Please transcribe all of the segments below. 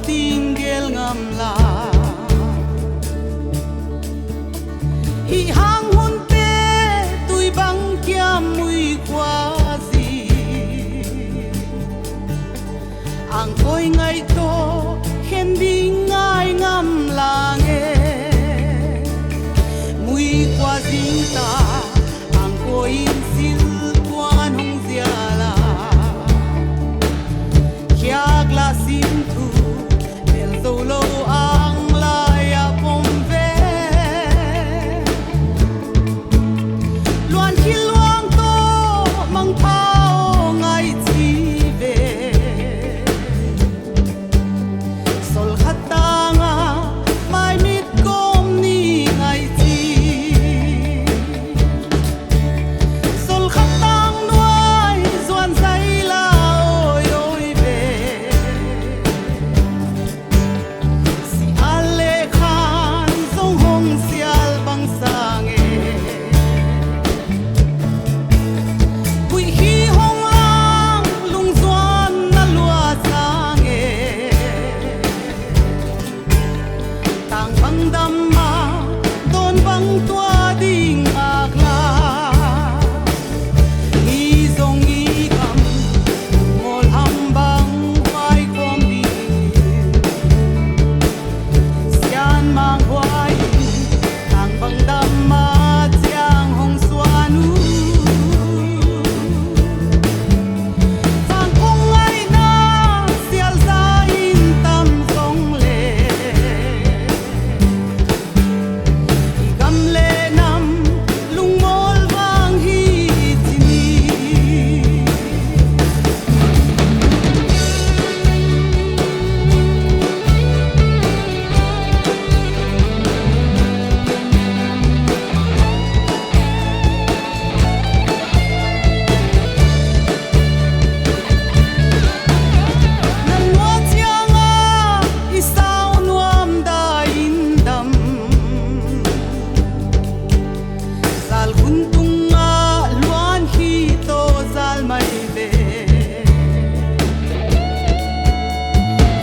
ting gel ngam la hi hang hun te tui bang kia mui qua gì ang koi ngai to khen đi ngai ngam la nghe mui qua ding ta ang koi sil quan hong zia la kia glasim thu el solo ang la ya pom ve luan khi luang to mang phao ngai chi ve sol khatanga mai mit kom ni ngai chi sol khatang nuai zuan sai la oi oi ve si ale khan song hong sial bang sang e bui hi hong ang lung zuan na lua sang e tang bang dam ma don bang tua ding ak la hi zong i kam mol ham bang vai kom di sian mang huai tang bang dam ma chiang hong suan u Phang kong ai na sial za in tam song le hi gam le nam lung mol wang hi chini nan wa chianga i sao nuam da in dam zal hun tunga luan hi to zal mai ve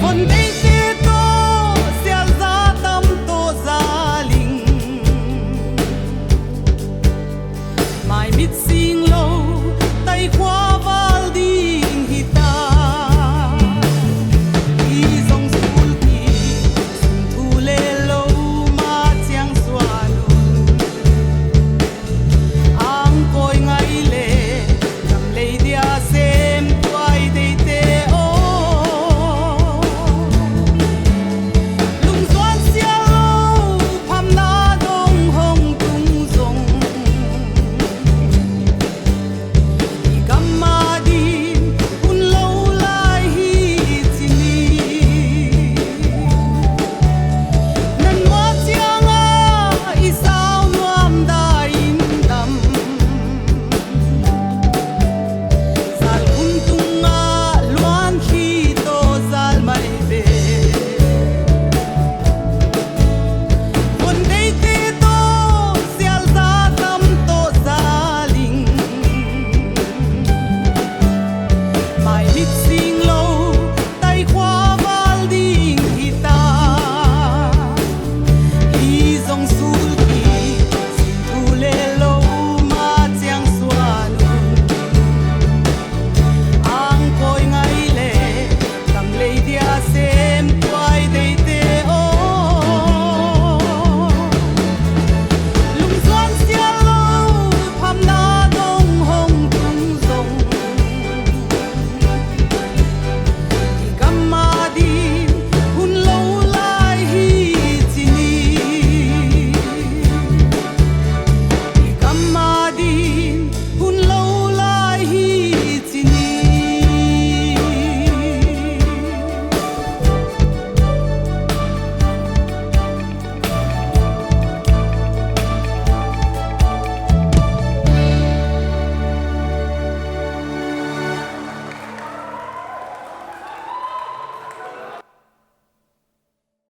von dei